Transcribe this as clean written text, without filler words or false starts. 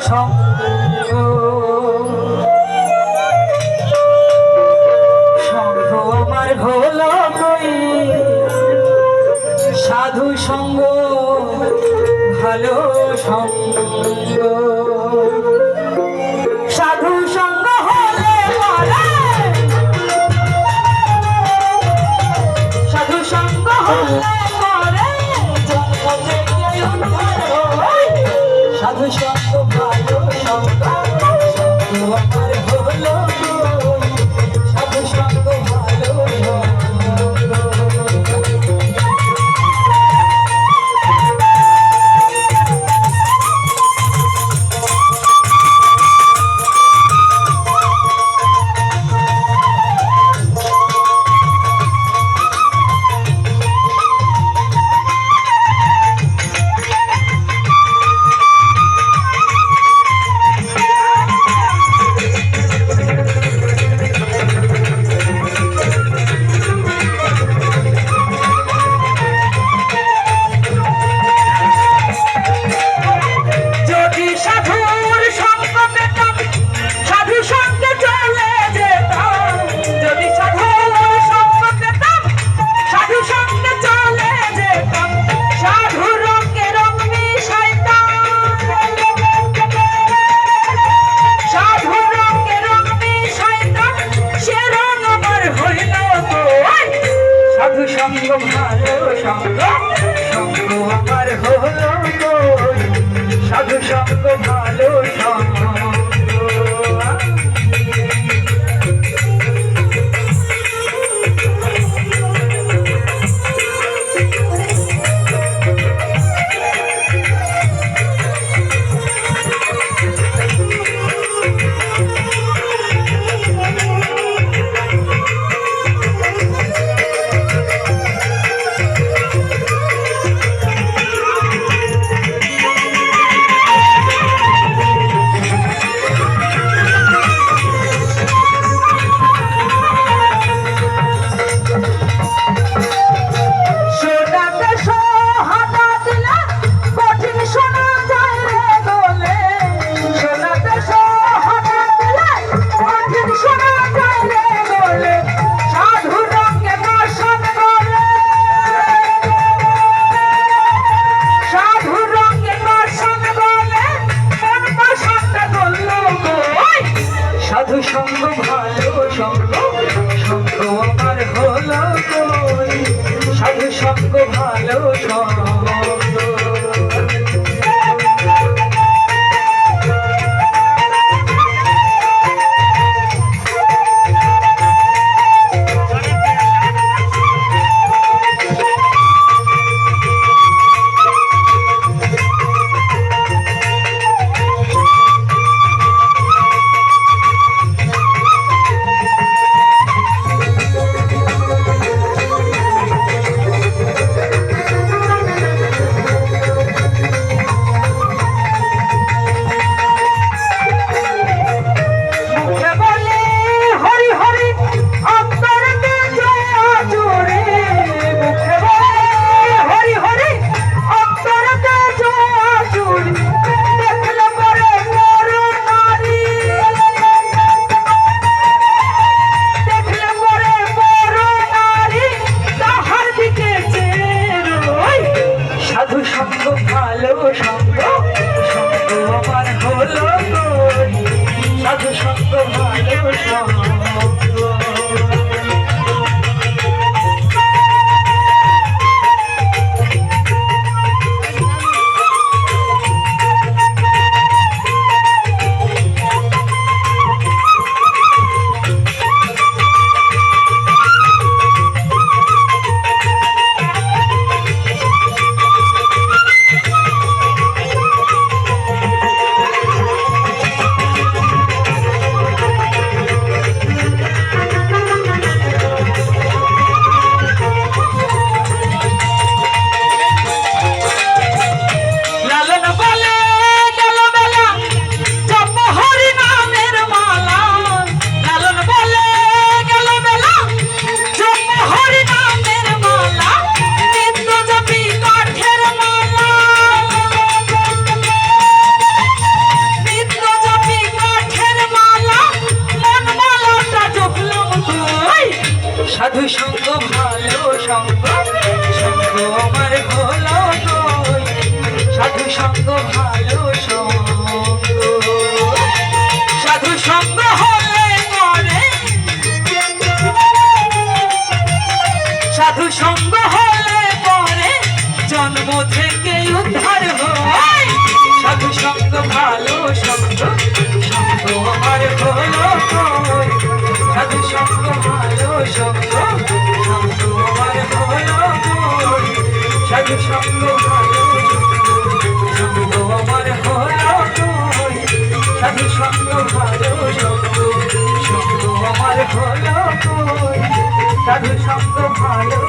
সঙ্গ সঙ্গ আমার হলো কই সাধু সঙ্গ ভালো সঙ্গ সাধু সঙ্গ হলে সাধু সঙ্গ হলে সাধু সঙ্গ ভালো সঙ্গ আমার হলো সাধু সঙ্গ ভালো সঙ্গ ভালো সঙ্গ সঙ্গ আমার হলো সাধু সঙ্গ ভালো সঙ্গ সাধু সঙ্গ ভালো সঙ্গ সঙ্গ আমার হলো সাধু সঙ্গ ভালো সঙ্গ সাধু সঙ্গ ভালো সঙ্গ সঙ্গ আমার হলো সাধু সঙ্গ ভালো সঙ্গ ভালো সঙ্গ সঙ্গ আমার হলো কই সাধু সঙ্গ ভালো সঙ্গ সঙ্গ আমার হলো কই সাধু সঙ্গ ভালো সঙ্গ আমার হলো কই সাধু সঙ্গ ভালো সঙ্গ সঙ্গ আমার হলো কই সাধু সঙ্গ ভালো